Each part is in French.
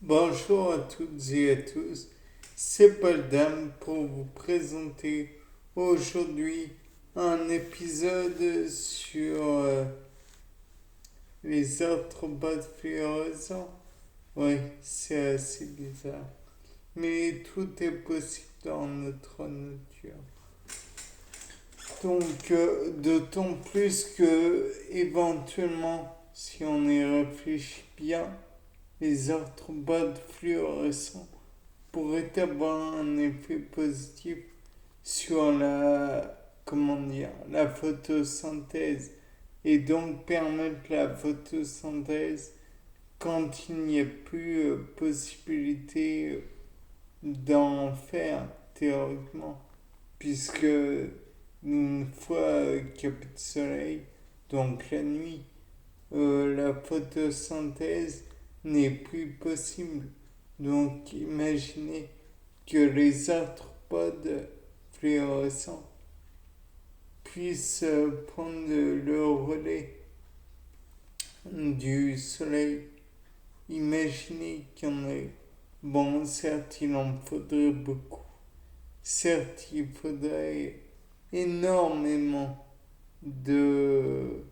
Bonjour à toutes et à tous, c'est Paul Dame pour vous présenter aujourd'hui un épisode sur les arthropodes fluorescents. Oui, c'est assez bizarre, mais tout est possible dans notre nature. Donc, d'autant plus que, éventuellement, si on y réfléchit bien, les arthropodes fluorescents pourrait avoir un effet positif sur la photosynthèse et donc permettre la photosynthèse quand il n'y a plus possibilité d'en faire théoriquement, puisque une fois qu'il n'y a plus de soleil, donc la nuit, la photosynthèse n'est plus possible. Donc imaginez que les arthropodes fluorescents puissent prendre le relais du soleil. Imaginez qu'il y en ait. Bon, certes, il en faudrait beaucoup. Certes, il faudrait énormément de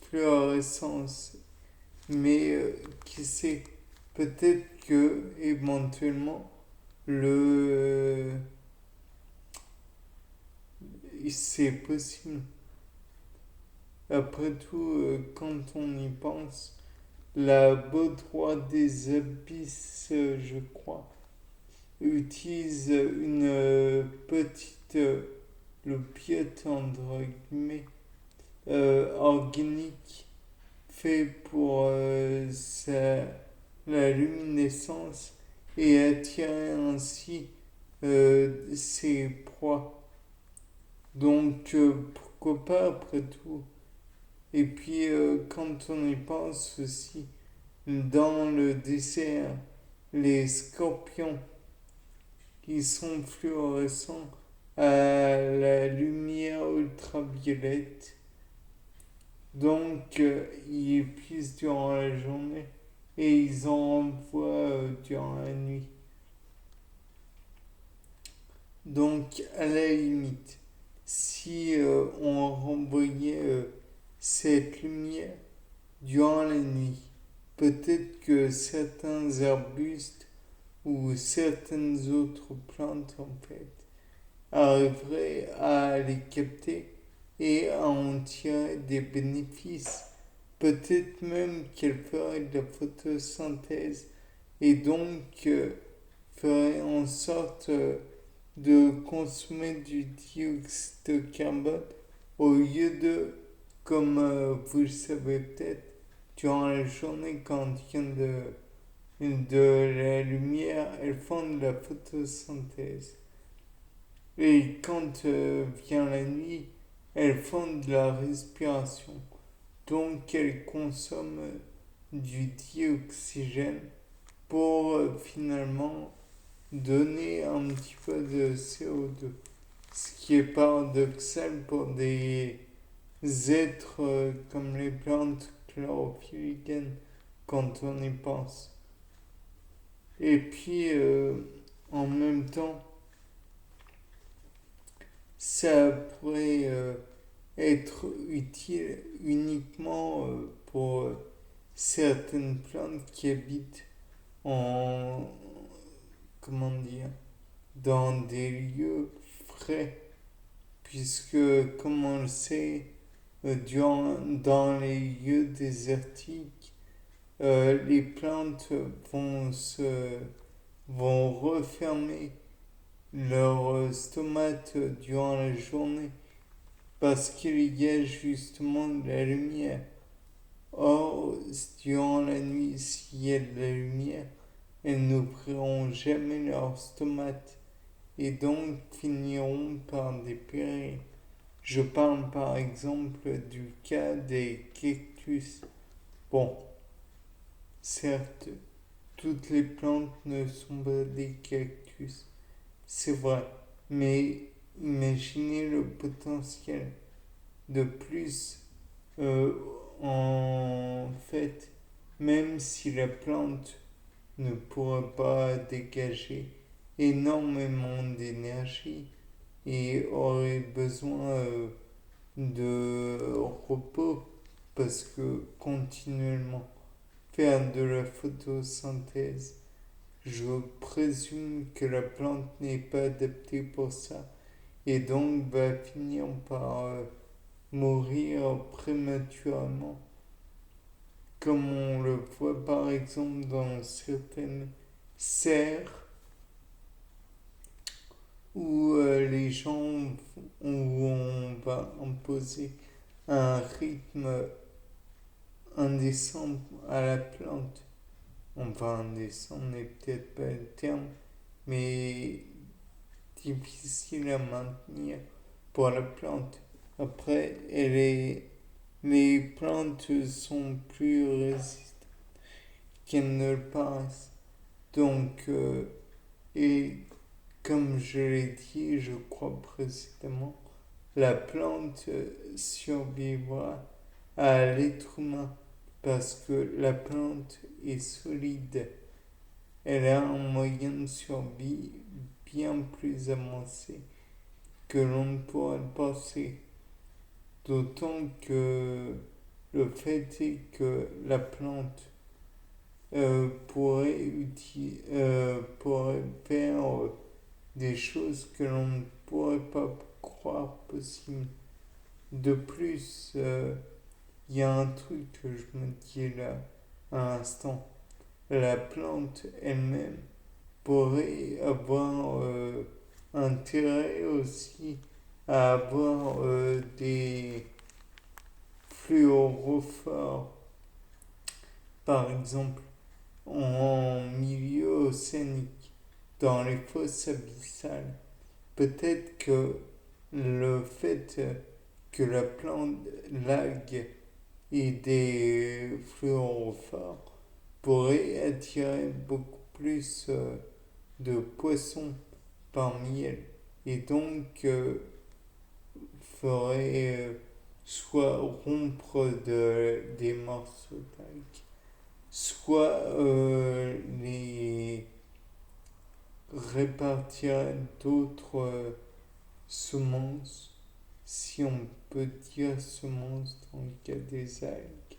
fluorescence. Mais qui sait, peut-être que éventuellement le c'est possible. Après tout, quand on y pense, la Baudroie des Abysses, je crois, utilise une petite loupiote entre guillemets organique fait pour la luminescence et attirer ainsi ses proies. Donc pourquoi pas après tout. Et puis quand on y pense aussi, dans le dessert, les scorpions qui sont fluorescents à la lumière ultraviolette. Donc ils puissent durant la journée et ils en envoient durant la nuit. Donc à la limite, si on renvoyait cette lumière durant la nuit, peut-être que certains arbustes ou certaines autres plantes en fait arriveraient à les capter et à en tirer des bénéfices. Peut-être même qu'elles feraient de la photosynthèse et donc ferait en sorte de consommer du dioxyde de carbone au lieu de, comme vous le savez peut-être, durant la journée quand il y a de la lumière, elles font de la photosynthèse. Et quand vient la nuit, elles font de la respiration. Donc elles consomment du dioxygène pour finalement donner un petit peu de CO2. Ce qui est paradoxal pour des êtres comme les plantes chlorophylligènes quand on y pense. Et puis en même temps, ça pourrait être utile uniquement pour certaines plantes qui habitent en, comment dire, dans des lieux frais, puisque, comme on le sait, dans les lieux désertiques, les plantes vont refermer leurs stomates durant la journée parce qu'il y a justement de la lumière. Or, durant la nuit, s'il y a de la lumière, elles n'ouvriront jamais leurs stomates et donc finiront par dépérir. Je parle par exemple du cas des cactus. Bon, certes, toutes les plantes ne sont pas des cactus, c'est vrai, mais imaginez le potentiel de plus. Euh, En fait, même si la plante ne pourrait pas dégager énormément d'énergie et aurait besoin de repos parce que continuellement faire de la photosynthèse, je présume que la plante n'est pas adaptée pour ça et donc va finir par mourir prématurément, comme on le voit par exemple dans certaines serres où les gens, où on va imposer un rythme indécent à la plante. Enfin, indécent n'est peut-être pas le terme, mais difficile à maintenir pour la plante. Après, les plantes sont plus résistantes qu'elles ne le paraissent. Donc, et comme je l'ai dit, je crois précédemment, la plante survivra à l'être humain parce que la plante est solide. Elle a un moyen de survie bien plus avancé que l'on ne pourrait le penser. D'autant que le fait est que la plante pourrait faire des choses que l'on ne pourrait pas croire possibles. De plus, il y a un truc que je me dis là à l'instant. La plante elle-même pourrait avoir intérêt aussi à avoir des fluorophores, par exemple en milieu océanique, dans les fosses abyssales. Peut-être que le fait que la plante l'algue ait des fluorophores pourrait attirer beaucoup plus de poissons parmi elles et donc ferait soit rompre des morceaux d'algues, soit les répartirait d'autres semences, si on peut dire semences dans le cas des algues,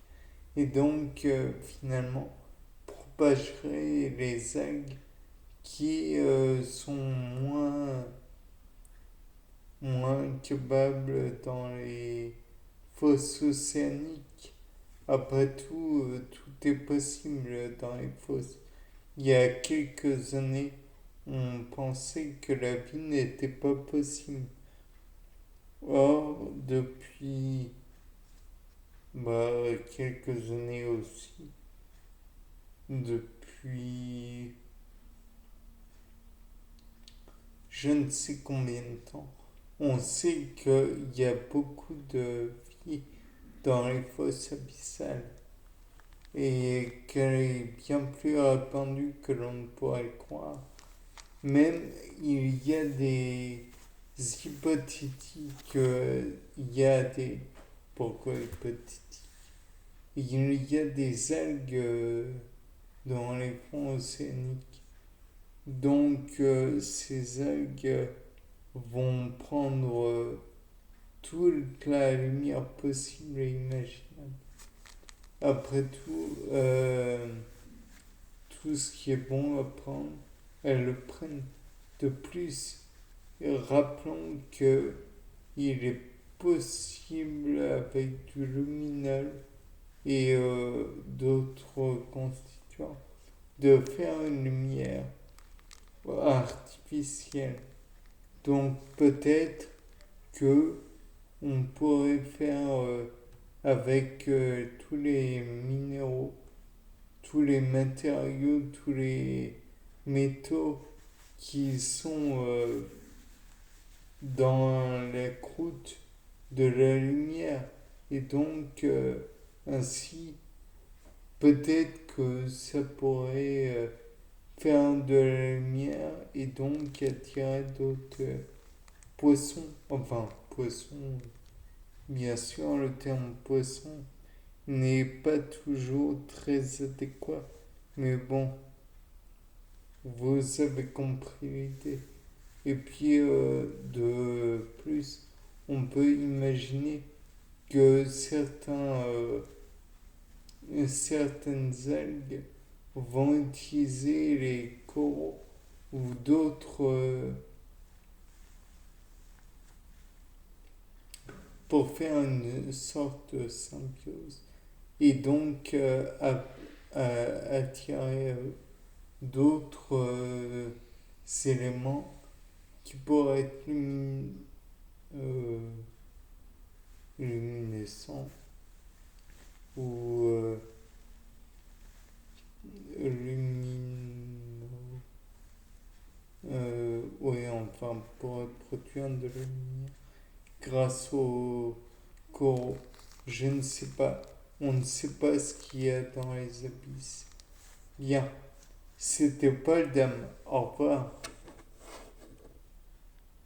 et donc finalement propagerait les algues qui sont moins capables dans les fosses océaniques. Après tout, tout est possible dans les fosses. Il y a quelques années, on pensait que la vie n'était pas possible. Or, depuis quelques années aussi, depuis je ne sais combien de temps, on sait qu'il y a beaucoup de vie dans les fosses abyssales et qu'elle est bien plus répandue que l'on ne pourrait le croire. Même il y a des hypothétiques, il y a des... Pourquoi hypothétiques? Il y a des algues dans les fonds océaniques. Donc ces algues vont prendre toute la lumière possible et imaginable. Après tout, tout ce qui est bon à prendre, elles le prennent. De plus, rappelons que il est possible avec du luminol et d'autres constituants de faire une lumière artificielle. Donc peut-être que on pourrait faire avec tous les minéraux, tous les matériaux, tous les métaux qui sont dans la croûte de la lumière. Et donc, ainsi, peut-être que ça pourrait faire de la lumière et donc attirer d'autres poissons. Enfin, poissons, bien sûr, le terme poisson n'est pas toujours très adéquat. Mais bon, vous avez compris l'idée. Et puis de plus, on peut imaginer que certaines algues vont utiliser les coraux ou d'autres pour faire une sorte de symbiose et donc attirer d'autres éléments qui pourraient être euh, luminescents ou lumineux. Oui, enfin, pour produire de la lumière grâce au coraux. Je ne sais pas. On ne sait pas ce qu'il y a dans les abysses. Bien. C'était Paul Dame. Au revoir.